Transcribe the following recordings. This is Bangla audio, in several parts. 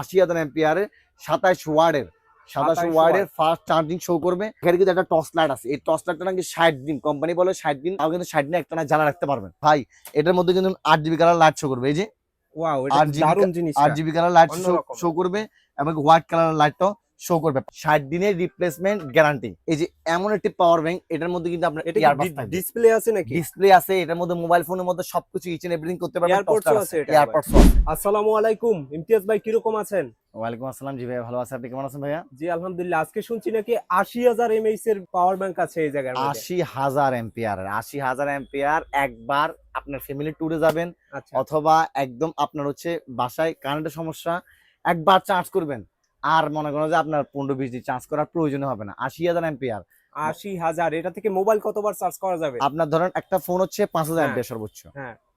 80,000 এম্পিয়ারের 27 ওয়ার্ডের 27 ওয়ার্ডের ফাস্ট চার্জিং শো করবে। এখানে কিন্তু একটা টর্চ লাইট আছে, এই টর্চ লাইটটা নাকি 60 দিন, কোম্পানি বলে 60 দিন, তাও কিন্তু 60 দিন একটানা জ্বালা রাখতে পারবেন ভাই। এটার মধ্যে কিন্তু 8 জিবি কালার লাইট শো করবে, এই যে ওয়াও, এটা দারুণ জিনিস। 8 জিবি কালার লাইট শো করবে এবং হোয়াইট কালার লাইটটাও শো করবে। 60 দিনের রিপ্লেসমেন্ট গ্যারান্টি। এই যে এমন একটি পাওয়ার ব্যাংক, এটার মধ্যে কিন্তু আপনার ডিসপ্লে আছে নাকি? ডিসপ্লে আছে, এটার মধ্যে মোবাইল ফোনের মধ্যে সবকিছু ইচ এন্ড এভরিথিং করতে পারবেন। এয়ারপডস আছে, এয়ারপডস। আসসালামু আলাইকুম ইমতিয়াজ ভাই, কি রকম আছেন? ওয়ালাইকুম আসসালাম, জি ভাই ভালো আছি, আপনি কেমন আছেন ভাইয়া? জি আলহামদুলিল্লাহ। আজকে শুনছি নাকি 80,000 এমএএইচ এর পাওয়ার ব্যাংক আছে এই জায়গার মধ্যে। 80,000 এম্পিয়ারের 80,000 এম্পিয়ার। একবার আপনার ফ্যামিলি ট্যুরে যাবেন, অথবা একদম আপনার হচ্ছে বাসায় কারেন্টের সমস্যা, একবার চার্জ করবেন আর মনে করেন যে আপনার 15-20 দিন চার্জ করার প্রয়োজন হবে না। 80,000 এম্পিয়ার। 80,000, এটা থেকে মোবাইল কতবার চার্জ করা যাবে? আপনার ধরেন একটা ফোন হচ্ছে 5,000 এম্পিয়ার সর্বোচ্চ।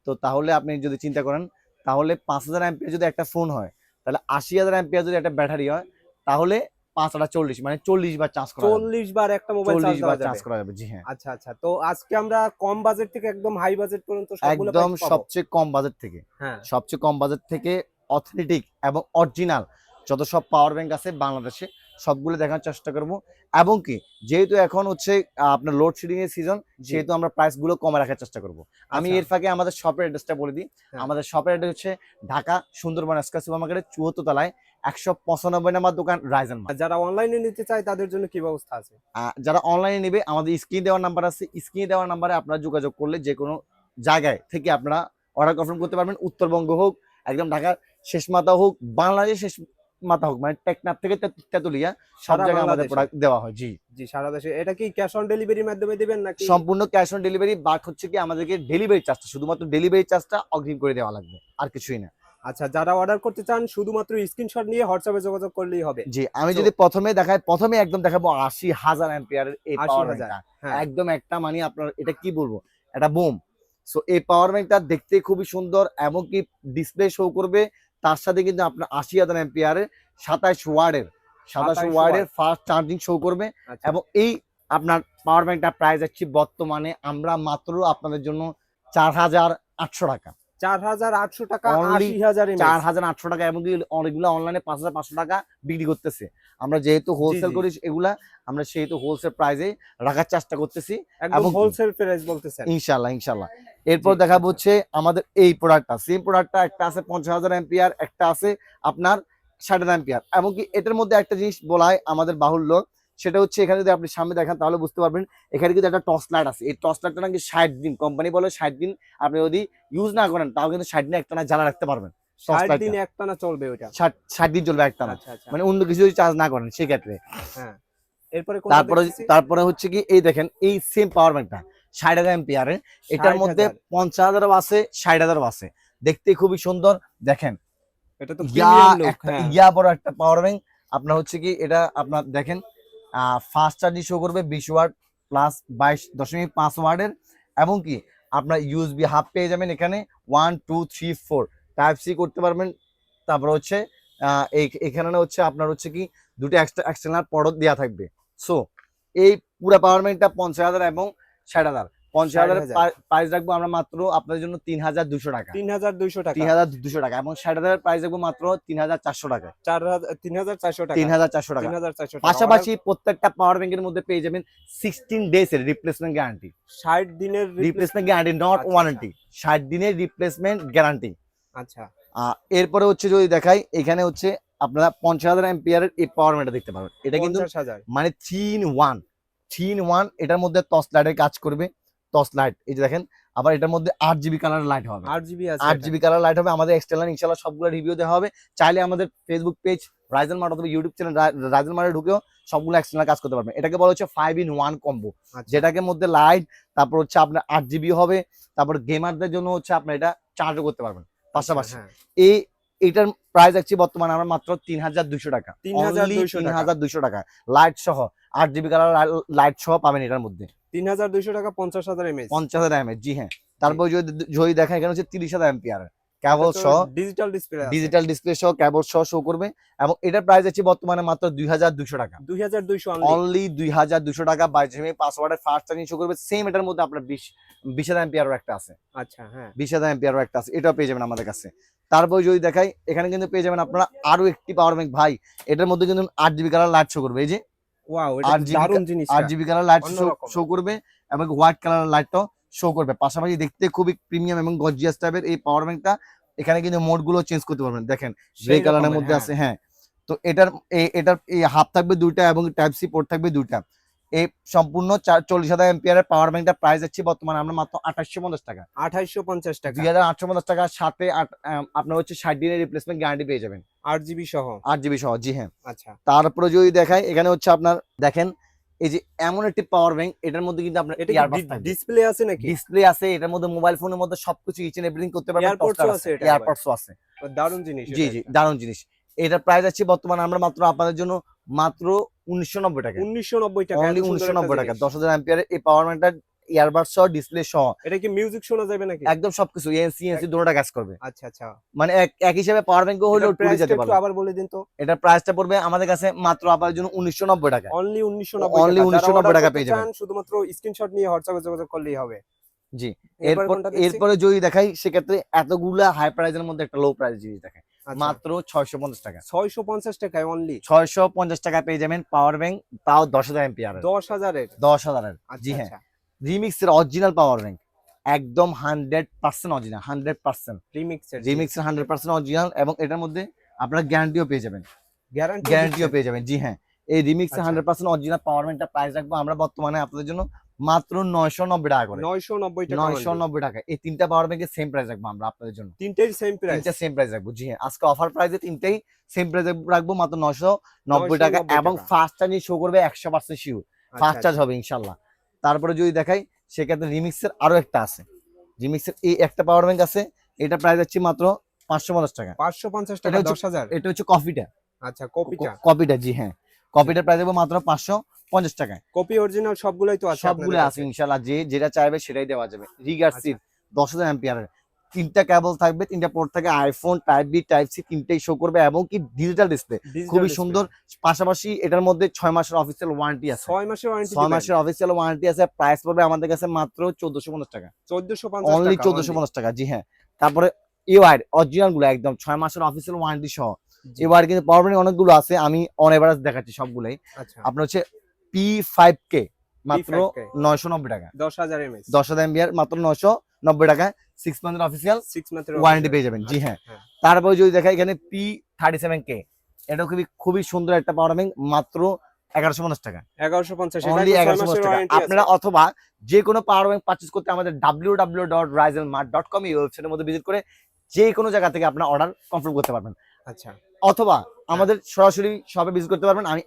তো তাহলে আপনি যদি চিন্তা করেন, তাহলে 5,000 এম্পিয়ার যদি একটা ফোন হয়, তাহলে 80,000 এম্পিয়ার যদি একটা ব্যাটারি হয়, তাহলে 5/40 মানে 40 বার চার্জ করা যাবে। 40 বার একটা মোবাইল চার্জ করা যাবে। জি হ্যাঁ। আচ্ছা আচ্ছা, তো আজকে আমরা কম বাজেট থেকে একদম হাই বাজেট পর্যন্ত সবগুলো একদম সবচেয়ে কম বাজেট থেকে, সবচেয়ে কম বাজেট থেকে অথেন্টিক এবং অরিজিনাল যত সব পাওয়ার ব্যাংক আছে বাংলাদেশে সবগুলো দেখার চেষ্টা করব। এবং কি যেহেতু এখন হচ্ছে আপনার লোডশেডিং এর সিজন, সেহেতু আমরা প্রাইস গুলো কমে রাখার চেষ্টা করব। আমি এর ফাঁকে আমাদের শপের অ্যাড্রেসটা বলে দিই। আমাদের শপের অ্যাড্রেস হচ্ছে ঢাকা সুন্দরবন স্কয়ার সুপার মার্কেটের 74 তলায় 195 নাম্বার দোকান রাইজন। যারা অনলাইনে নিতে চায় তাদের জন্য কি ব্যবস্থা আছে? যারা অনলাইনে নেবে, আমাদের স্ক্রিনে দেওয়ার নাম্বার আছে, স্ক্রিনে দেওয়ার নাম্বারে আপনারা যোগাযোগ করলে যে কোনো জায়গায় থেকে আপনারা অর্ডার কনফার্ম করতে পারবেন। উত্তরবঙ্গ হোক, একদম ঢাকার শেষ মাথা হোক, বাংলাদেশের শেষ মাথা হোক, মানে টেকনাফ থেকে তেতুলিয়া সব জায়গায় আমাদের প্রোডাক্ট দেওয়া হয়। জি জি, সারা দেশে। এটা কি ক্যাশ অন ডেলিভারির মাধ্যমে দিবেন নাকি? সম্পূর্ণ ক্যাশ অন ডেলিভারি, বাট হচ্ছে কি আমাদেরকে ডেলিভারি চার্জটা, শুধুমাত্র ডেলিভারি চার্জটা অগ্রিম করে দেওয়া লাগবে, আর কিছুই না। আচ্ছা, যারা অর্ডার করতে চান শুধুমাত্র স্ক্রিনশট নিয়ে হোয়াটসঅ্যাপে যোগাযোগ করলেই হবে। জি, আমি যদি প্রথমে একদম দেখাবো 80,000 এম্পিয়ারের এই পাওয়ার ব্যাংকটা। একদম একটা মানে আপনার এটা কি বলবো, এটা বুম। সো এই পাওয়ার ব্যাংকটা দেখতে খুবই সুন্দর, এমনকি ডিসপ্লে শো করবে। তার সাথে কিন্তু আপনার 80,000 এম্পিয়ারের 27 ওয়ার্ডের ফাস্ট চার্জিং শো করবে। এবং এই আপনার পাওয়ার ব্যাংকটা প্রাইস আছে বর্তমানে আমরা মাত্র আপনাদের জন্য 4,800 টাকা। 4,800 টাকা, 4,800 টাকা। এবং অনেকগুলো অনলাইনে 5,500 টাকা বিক্রি করতেছে। আমরা যেহেতু হোলসেল করি এগুলা, আমরা সেহেতু হোলসেল প্রাইসে রাখার চেষ্টা করতেছি, একদম হোলসেল প্রাইস বলতেছেন। ইনশাআল্লাহ। এরপর দেখাবো হচ্ছে আমাদের এই প্রোডাক্টটা, সেম প্রোডাক্টটা একটা আছে 50,000 এম্পিয়ার, একটা আছে আপনার 60,000 এম্পিয়ার। এমনকি এটার মধ্যে একটা জিনিস বলাই আমাদের বাহুল্য, সেটা হচ্ছে এখানে যদি আপনি সামনে দেখেন তাহলে বুঝতে পারবেন, এখানে কিন্তু একটা টর্চ লাইট আছে। এই টর্চ লাইটটা নাকি 60 দিন, কোম্পানি বলে 60 দিন আপনি যদি ইউজ না করেন, তাও কিন্তু 60 দিন একটানা জ্বালা রাখতে পারবেন। 60 দিন একটানা চলবে ওটা? 60 দিন চলবে একটানা, মানে অন্য কিছু যদি চার্জ না করেন সেই ক্ষেত্রে। এরপরে তারপরে হচ্ছে কি এই দেখেন, এই সেম পাওয়ার ব্যাংকটা 60,000 এম্পিয়ারের, এটার মধ্যে 50,000 আছে, 60,000 আছে। দেখতে খুবই সুন্দর। দেখেন এটা তো প্রিমিয়াম লুক, ইয়া বড় একটা পাওয়ার ব্যাংক। আপনার হচ্ছে কি এটা আপনার দেখেন ফাস্ট চার্জিং শো করবে 20 ওয়াট প্লাস 22.5 ওয়াটের। এবং কি আপনার ইউএসবি হাব পেয়ে যাবেন এখানে 1 2 3 4 টাইপ সি করতে পারবেন। তারপর হচ্ছে এখানে হচ্ছে আপনার হচ্ছে কি দুটো এক্সটার্নাল পোর্ট দেওয়া থাকবে। সো এই পুরো পাওয়ার ব্যাংকটা 50,000 এবং 60,000। 50,000 প্রাইস রাখবো আমরা মাত্র আপনাদের জন্য 3,200 টাকা। 3,200 টাকা। এবং 60,000 প্রাইস রাখবো মাত্র 3,400 টাকা। 3,400 টাকা। পাশাপাশি প্রত্যেকটা পাওয়ার ব্যাংকের মধ্যে পেয়ে যাবেন 16 ডেজ এর রিপ্লেসমেন্ট গ্যারান্টি। 60 দিনের রিপ্লেসমেন্ট গ্যারান্টি, নট ওয়ারেন্টি। 60 দিনের রিপ্লেসমেন্ট গ্যারান্টি। আচ্ছা, এরপরে হচ্ছে যদি দেখাই, এখানে হচ্ছে আপনারা 50,000 এম্পিয়ারের এই পাওয়ার ব্যাংকটা দেখতে পাবেন। এটা কিন্তু মানে 3 in 1। এটার মধ্যে টর্চ লাইটের কাজ করবে, টর্চ লাইট এই যে দেখেন। আবার এটার মধ্যে 8 জিবি কালার লাইট হবে, 8 জিবি কালার লাইট হবে। আমাদের এক্সটার্নাল ইনশাআল্লাহ সবগুলো রিভিউ দেওয়া হবে। চাইলে আমাদের ফেসবুক পেজ রাইজন মার্ট অথবা ইউটিউব চ্যানেল রাইজন মার্টে ঢুকেও সবগুলো এক্সটার্নাল কাজ করতে পারবেন। এটাকে বলা হচ্ছে 5 in 1 কম্বো, যেটাকে মধ্যে লাইট, তারপর হচ্ছে আপনার 8 জিবি হবে, তারপর গেমারদের জন্য হচ্ছে আপনার এটা চার্জও করতে পারবেন পাশাপাশি। এইটার প্রাইস আছে বর্তমানে আমরা মাত্র 3,200 টাকা। 3,200 টাকা লাইট সহ, 8 জিবি কালার লাইট সহ পাবেন এটার মধ্যে। 3,200 টাকা, 50,000 এমএএইচ। 50,000 এমএএইচ, জি হ্যাঁ। তারপর যদি দেখা এখানে হচ্ছে 30,000 এম্পিয়ার। কেবল সহ ডিজিটাল ডিসপ্লে সহ কেবল সহ শো করবে এবং এটার প্রাইস আছে বর্তমানে মাত্র 2200 টাকা। 2200 অনলি 2200 টাকা 22 পাসওয়ার্ডের ফার্স্ট চার্জিং শো করবে। সেম এটার মধ্যে আপনার 20000 এমপিআর একটা আছে। আচ্ছা হ্যাঁ 20000 এমপিআর একটা আছে, এটাও পেয়ে যাবেন আমাদের কাছে। তারপর যদি দেখাই এখানে কিন্তু পেয়ে যাবেন আপনারা আরো একটি পাওয়ার ব্যাংক ভাই, এটার মধ্যে কিন্তু 8GB কালার লাইট শো করবে। এই যে ওয়াও, এটা দারুণ জিনিস। 8GB কালার লাইট অন্যরকম। শো করবে এবং হোয়াইট কালার লাইটটাও শো করবে। পাশাপাশি দেখতে খুবই প্রিমিয়াম এবং গর্জিয়াস টাইপের এই পাওয়ার ব্যাংকটা। এখানে কিন্তু মোড গুলো চেঞ্জ করতে পারবেন, দেখেন গ্রে কালারের মধ্যে আছে। হ্যাঁ, তো এটার এই হাফ থাকবে দুইটা এবং টাইপ সি পোর্ট থাকবে দুইটা। এই সম্পূর্ণ 40000 এমপিআর এর পাওয়ার ব্যাংকটা প্রাইস আছে বর্তমানে আমরা মাত্র 2850 টাকা। 2850 টাকা 2850 টাকার সাথে আপনার হচ্ছে 60 দিনের রিপ্লেসমেন্ট গ্যারান্টি পেয়ে যাবেন 8GB সহ। 8GB সহ, জি হ্যাঁ। আচ্ছা, তারপরে যদি দেখাই এখানে হচ্ছে আপনার দেখেন এই যে এমন একটি পাওয়ার ব্যাংক, এটার মধ্যে কিন্তু আপনার ডিসপ্লে আছে নাকি? ডিসপ্লে আছে, এটার মধ্যে মোবাইল ফোনের মধ্যে সবকিছু ইচ এন্ড এভরিথিং করতে পারবেন। এয়ারপডসও আছে। দারুণ জিনিস। জি জি, দারুণ জিনিস। এটার প্রাইস আছে বর্তমানে আমরা মাত্র আপনাদের জন্য মাত্র 1990 টাকা। 1990 টাকা, অনলি 1990 টাকা 10000 এমপিআর এই পাওয়ার ব্যাংকটা ইয়ারবাড সহ ডিসপ্লে সহ। এটা কি মিউজিক শোনা যাবে নাকি? একদম সবকিছু এনসি দুটোটা কাজ করবে। আচ্ছা আচ্ছা, মানে এক হিসাবে পাওয়ার ব্যাংকও হলো টুরে যেতে পারবে। একটু আবার বলে দিন তো। এটার প্রাইসটা পড়বে আমাদের কাছে মাত্র আপনাদের জন্য 1990 টাকা। অনলি 1990 টাকা পেয়ে যাবেন। শুধুমাত্র স্ক্রিনশট নিয়ে হোয়াটসঅ্যাপে যোগাযোগ করলেই হবে। জি, এরপরে যদি দেখাই সেক্ষেত্রে এতগুলা হাই প্রাইসের মধ্যে একটা লো প্রাইস জিনিস দেখাই মাত্র 650 টাকা। 650 টাকায় অনলি 650 টাকা পেয়ে যাবেন পাওয়ার ব্যাংক, তাও 10000 এমপিআর। 10000 এর জি হ্যাঁ। রিমিক্সের অরিজিনাল পাওয়ার ব্যাংক, একদম 100% অরিজিনাল, 100% রিমিক্সের 100% অরিজিনাল এবং এটার মধ্যে আপনারা গ্যারান্টিও পেয়ে যাবেন। গ্যারান্টিও পেয়ে যাবেন, জি হ্যাঁ। এই রিমিক্সের 100% অরিজিনাল পাওয়ার ব্যাংকটা প্রাইস রাখবো আমরা বর্তমানে আপনাদের জন্য মাত্র 990 টাকা করে। 990 টাকা এই তিনটা পাওয়ার ব্যাংকের সেম প্রাইস রাখবো আমরা আপনাদের জন্য। তিনটাই সেম প্রাইস, তিনটা সেম প্রাইস রাখবো, জি হ্যাঁ। আজকে অফার প্রাইসে তিনটাই সেম প্রাইস রাখবো মাত্র 990 টাকা এবং ফাস্ট চার্জিং শো করবে 100% শিওর ফাস্ট চার্জ হবে ইনশাআল্লাহ। তারপরে যদি দেখাই সেক্ষেত্রে রিমিক্সের আরো একটা আছে। রিমিক্সের এই একটা পাওয়ার ব্যাংক আছে, এটা প্রাইস আছে মাত্র 550 টাকা। 550 টাকা 10000। এটা হচ্ছে কপিটা। আচ্ছা, কপিটা জি হ্যাঁ। কপিটার প্রাইস হবে মাত্র 550 টাকা। কপি অরিজিনাল সবগুলাই তো আছে, সবগুলো আছে ইনশাআল্লাহ। যেটা চাইবে সেটাই দেওয়া যাবে। রিগার্সিভ 10000 এমপিআর এর তিনটা কেবল থাকবে, তিনটা পোর্ট থাকে, iPhone type B type C তিনটাই শো করবে এবং কি ডিজিটাল ডিসপ্লে খুবই সুন্দর। পাশাপাশি এটার মধ্যে 6 মাসের অফিসিয়াল ওয়ারেন্টি আছে। 6 মাসের অফিসিয়াল ওয়ারেন্টি আছে। প্রাইস পড়বে আমাদের কাছে মাত্র 1450 টাকা। 1450 টাকা, অনলি 1450 টাকা, জি হ্যাঁ। তারপরে ইউআই অরিজিনাল গুলো একদম 6 মাসের অফিসিয়াল ওয়ারেন্টি সহ। এবার কিন্তু পাওয়ার ব্যাংক অনেকগুলো আছে, আমি অন এভারেজ দেখাচ্ছি সবগুলাই। আপনার হচ্ছে P5K মাত্র 990 টাকা। 10000 এমবিআর মাত্র 990 টাকা। 6 মান্থের অফিসিয়াল ওয়ারেন্টি পেয়ে যাবেন, জি হ্যাঁ। তারপরে যদি দেখা এখানে P37K, এটা খুবই সুন্দর একটা পাওয়ার ব্যাংক মাত্র 1150 টাকা। 1150 টাকা। আপনারা অথবা যে কোনো পাওয়ার ব্যাংক পারচেজ করতে আমাদের www.rizelmart.com এই ওয়েবসাইটের মধ্যে ভিজিট করে যে কোনো জায়গা থেকে আপনারা অর্ডার কনফার্ম করতে পারবেন। আচ্ছা, অথবা আমাদের সরাসরি শপে ভিজিট করতে পারবেন। আমি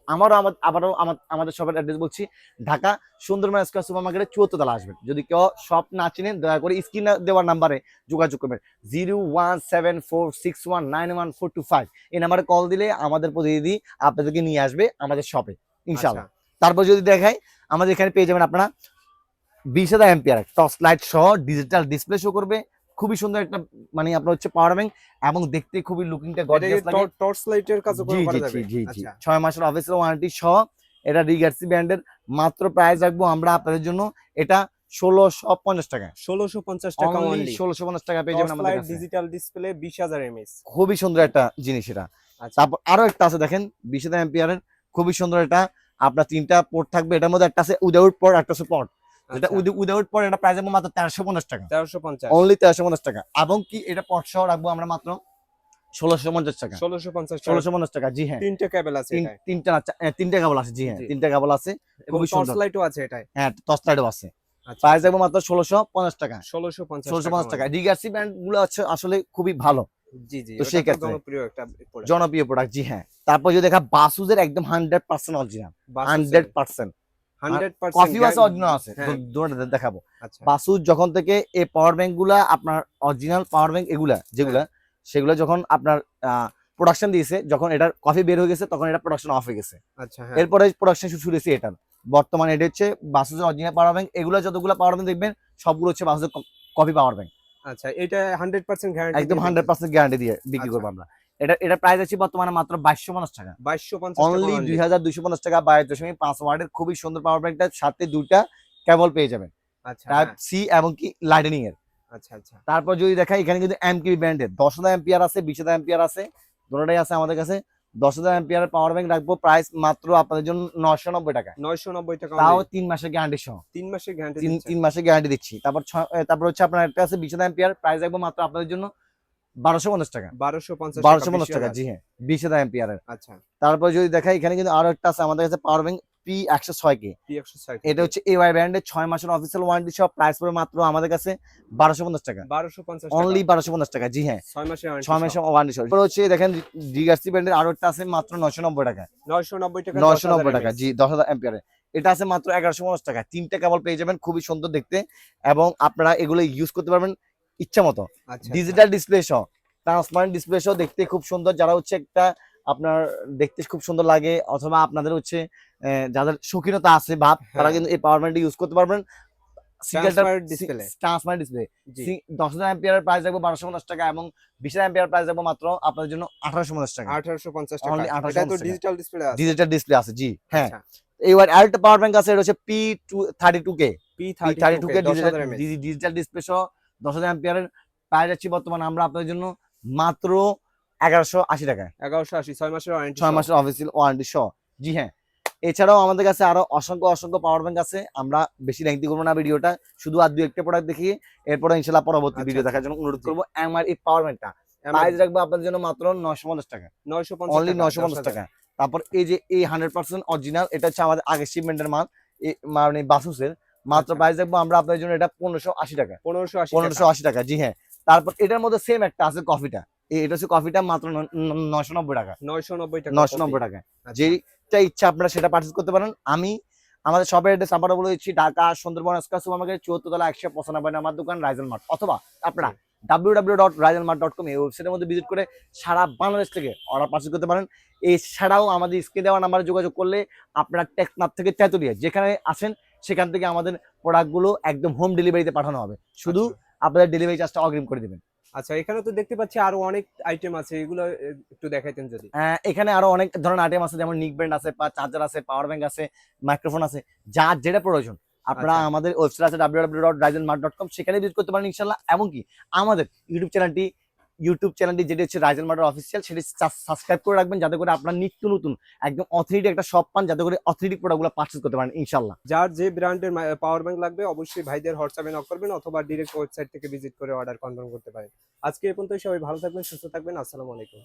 আবারও আমাদের শপের অ্যাড্রেস বলছি, ঢাকা সুন্দরবন স্কয়ার সুপার মার্কেটের 74 তলা আসবেন। যদি কেউ শপ না চিনেন দয়া করে স্ক্রিনে দেওয়ার নাম্বারে যোগাযোগ করবেন 0174619145। এই নাম্বারে কল দিলে আমাদের প্রতিনিধি আপনাদেরকে নিয়ে আসবে আমাদের শপে ইনশাআল্লাহ। তারপর যদি দেখাই আমাদের এখানে পেয়ে যাবেন আপনারা 20000 এমপিআর টর্চ লাইট সহ ডিজিটাল ডিসপ্লে শো করবে। খুবই সুন্দর একটা মানে আপনার হচ্ছে পাওয়ার ব্যাংক এবং দেখতে খুবই লুকিংটা গর্জিয়াস লাগে। টর্চ লাইটের কাজ করা যাবে। জি 6 মাসের অফিসিয়াল ওয়ারেন্টি সহ এটা রিগার্সি ব্র্যান্ডের। মাত্র প্রাইস রাখবো আমরা আপনাদের জন্য এটা 1650 টাকা। 1650 টাকা অনলি। 1650 টাকা পেয়ে যাবেন আমাদের কাছে। ডিজিটাল ডিসপ্লে 20000 এমএস, খুবই সুন্দর একটা জিনিস এটা। তারপর আরো একটা আছে দেখেন 20000 এমপিআর এর খুবই সুন্দর। এটা আপনার তিনটা পোর্ট থাকবে, এটার মধ্যে একটা আছে উইদাউট পোর্ট, একটা আছে পোর্ট। যেটা উইদাউট পোর্ট এটা প্রাইস মাত্র 1350 টাকা। 1350 অনলি 1350 টাকা। এবং কি এটা পোর্ট সহ রাখবো আমরা মাত্র 1650 টাকা। 1650 টাকা, জি হ্যাঁ। তিনটা কেবল আছে এটায়। তিনটা কেবল আছে, জি হ্যাঁ। তিনটা কেবল আছে, খুবই সুন্দর। টর্চ লাইটও আছে এটায়। হ্যাঁ, টর্চ লাইটও আছে। প্রাইস রাখবো মাত্র 1650 টাকা। 1650 টাকা। রিগার্সি ব্র্যান্ড গুলো আছে আসলে খুবই ভালো। জি জি, তো সেই ক্ষেত্রে জনপ্রিয় প্রোডাক্ট, জি হ্যাঁ। তারপর যদি দেখা বাসুজের একদম 100% অরিজিনাল, 100% কফি আছে, অরিজিনাল আছে, দুটোটা দেখাবো। বাসুজ যখন থেকে এই পাওয়ার ব্যাংক গুলা আপনার অরিজিনাল পাওয়ার ব্যাংক এগুলা যেগুলা সেগুলা যখন আপনার প্রোডাকশন দিয়েছে, যখন এটার কফি বের হয়ে গেছে তখন এটা প্রোডাকশন অফ হয়ে গেছে। এরপরে প্রোডাকশন শুরু হয়েছে এটার। বর্তমানে এটা হচ্ছে বাসুজের অরিজিনাল পাওয়ার ব্যাংক। এগুলো যতগুলো পাওয়ার ব্যাংক দেখবেন সবগুলো হচ্ছে বাসুজের কফি পাওয়ার ব্যাংক। আচ্ছা, এটা 100% গ্যারান্টি, একদম 100% গ্যারান্টি দিয়ে বিক্রি করবো আমরা। এটা প্রাইস আছে বর্তমানে মাত্র 2250 টাকা। 2250 অনলি 2250 টাকা 22.5 ওয়াটের খুবই সুন্দর পাওয়ার ব্যাংকটার সাথে দুইটা কেবল পেয়ে যাবেন, আচ্ছা টাইপ সি এবং কি লাইটনিং এর। আচ্ছা আচ্ছা। তারপর যদি দেখাই এখানে কিন্তু এমকিবি ব্র্যান্ডের 10000 এম্পিয়ার আছে, 20000 এম্পিয়ার আছে, দুটোটাই আছে আমাদের কাছে। 10000 এম্পিয়ারের পাওয়ার ব্যাংক রাখবো প্রাইস মাত্র আপনাদের জন্য 990 টাকা। 990 টাকা, তাও 3 মাসের গ্যারান্টি সহ। 3 মাসের গ্যারান্টি 3 মাসের গ্যারান্টি দিচ্ছি। তারপর হচ্ছে আপনার একটা আছে 20000 এম্পিয়ার, প্রাইস রাখবো মাত্র আপনাদের জন্য 1250 টাকা। 1250 টাকা, জি হ্যাঁ, 20000 এম্পিয়ারের। আচ্ছা। তারপর যদি দেখাই এখানে কিন্তু আরো একটা আছে আমাদের কাছে পাওয়ার ব্যাংক P106K। এটা হচ্ছে AY ব্র্যান্ডের 6 মাসের অফিসিয়াল ওয়ারেন্টি সহ, প্রাইস পড়বে মাত্র আমাদের কাছে 1250 টাকা। 1250 অনলি 1250 টাকা, জি হ্যাঁ, 6 মাসের 6 মাসের ওয়ারেন্টি সহ। তারপর হচ্ছে দেখেন ডিগার্সি ব্র্যান্ডের আরো একটা আছে মাত্র 990 টাকা। 990 টাকা, 990 টাকা, জি, 10000 এম্পিয়ারের। এটা আছে মাত্র 1150 টাকা। তিনটা কেবল পেয়ে যাবেন, খুবই সুন্দর দেখতে, এবং আপনারা এগুলো ইউজ করতে পারবেন ইচ্ছা মতো। আচ্ছা, ডিজিটাল ডিসপ্লে সহ, ট্রান্সপারেন্ট ডিসপ্লে সহ, দেখতে খুব সুন্দর। যারা হচ্ছে একটা আপনার দেখতে খুব সুন্দর লাগে, অথবা আপনাদের হচ্ছে যাদের শৌখিনতা আছে ভাব, তারা কিন্তু এই পাওয়ার ব্যাংকটা ইউজ করতে পারবেন। ট্রান্সপারেন্ট ডিসপ্লে 10000 এম্পিয়ারের প্রাইস রাখবো 1250 টাকা, এবং 20000 এম্পিয়ার প্রাইস রাখবো মাত্র আপনাদের জন্য 1850 টাকা। 1850 টাকা। Only এটা 1850 তো টাকা। ডিজিটাল ডিসপ্লে আছে। ডিজিটাল ডিসপ্লে আছে, জি হ্যাঁ। আচ্ছা। এইবার আরেকটা পাওয়ার ব্যাংক আছে, এটা হচ্ছে P32K। P32K ডিজিটাল ডিসপ্লে সহ 10000 এম্পিয়ারের প্রাইস যাচ্ছে বর্তমানে আমরা আপনাদের জন্য মাত্র 1180 টাকা। 1180, 6 মাসের ওয়ারেন্টি, 6 মাসের অফিসিয়াল ওয়ারেন্টি সহ, জি হ্যাঁ। এছাড়াও আমাদের কাছে আরো অসংখ্য পাওয়ার ব্যাংক আছে। আমরা বেশি লেংথি করবো না ভিডিওটা, শুধু আর দুই একটা প্রোডাক্ট দেখিয়ে এরপর ইনশাআল্লাহ পরবর্তী ভিডিও দেখার জন্য অনুরোধ করবো। আমার এই পাওয়ার ব্যাংকটা প্রাইস রাখবো আপনাদের জন্য মাত্র 950 টাকা। 950 অনলি টাকা, 950 টাকা। তারপর এই যে এই 100% অরিজিনাল, এটা হচ্ছে আমাদের আগের শিপমেন্টের মাল, মানে বাসুসের। মাত্র প্রাইস রাখবো আমরা আপনাদের জন্য এটা 1580 টাকা। 1580 টাকা, জি হ্যাঁ। তারপর এটার মধ্যে সেম একটা আছে কফিটা, এটা হচ্ছে কফিটা মাত্র 990 টাকা। 990 টাকা, 990 টাকা। যেটা ইচ্ছা আপনারা সেটা পারচেজ করতে পারেন। আমাদের শপের অ্যাড্রেস আবারও বলে দিচ্ছি, Dhaka Sundarban square super market 74 তলা 195 নাম্বার দোকান রাইজেল মার্ট, অথবা আপনারা www.raizelmart.com এই ওয়েবসাইটের মধ্যে ভিজিট করে সারা বাংলাদেশ থেকে অর্ডার পারচেজ করতে পারেন। এছাড়াও আমাদের স্ক্রিনে দেওয়া নাম্বারে যোগাযোগ করলে আপনারা টেকনাফ থেকে তেতুলিয়া যেখানে আসেন সেখান থেকে আমাদের প্রোডাক্টগুলো একদম হোম ডেলিভারিতে পাঠানো হবে। শুধু আপনাদের ডেলিভারি চার্জটা অগ্রিম করে দিবেন। আচ্ছা, এখানে তো দেখতে পাচ্ছি আরো অনেক আইটেম আছে, এগুলো একটু দেখাইতেন যদি। এখানে আরো অনেক ধরনের আইটেম আছে, যেমন নিক ব্যান্ড আছে, চার্জার আছে, পাওয়ার ব্যাংক আছে, মাইক্রোফোন আছে, যার যেটা প্রয়োজন আপনারা আমাদের ওয়েবসাইট আছে www.raizelmart.com, সেখানে ভিজিট করতে পারেন ইনশাআল্লাহ। এমনকি আমাদের ইউটিউব চ্যানেলটি যেটি হচ্ছে রাইজেল মার্টের অফিসিয়াল, সেটি সাবস্ক্রাইব করে রাখবেন, যাতে করে আপনারা নিত্য নতুন একদম অথেন্টিক একটা শপ পান, যাতে করে অথেন্টিক প্রোডাক্টগুলো পারচেজ করতে পারেন ইনশাআল্লাহ। যার যে ব্র্যান্ডের পাওয়ার ব্যাংক লাগবে অবশ্যই ভাইদের হোয়াটসঅ্যাপে নক করবেন, অথবা ডাইরেক্ট ওয়েবসাইট থেকে ভিজিট করে অর্ডার কনফার্ম করতে পারেন। আজকে এই পর্যন্তই, সবাই ভালো থাকবেন, সুস্থ থাকবেন। আসসালামু আলাইকুম।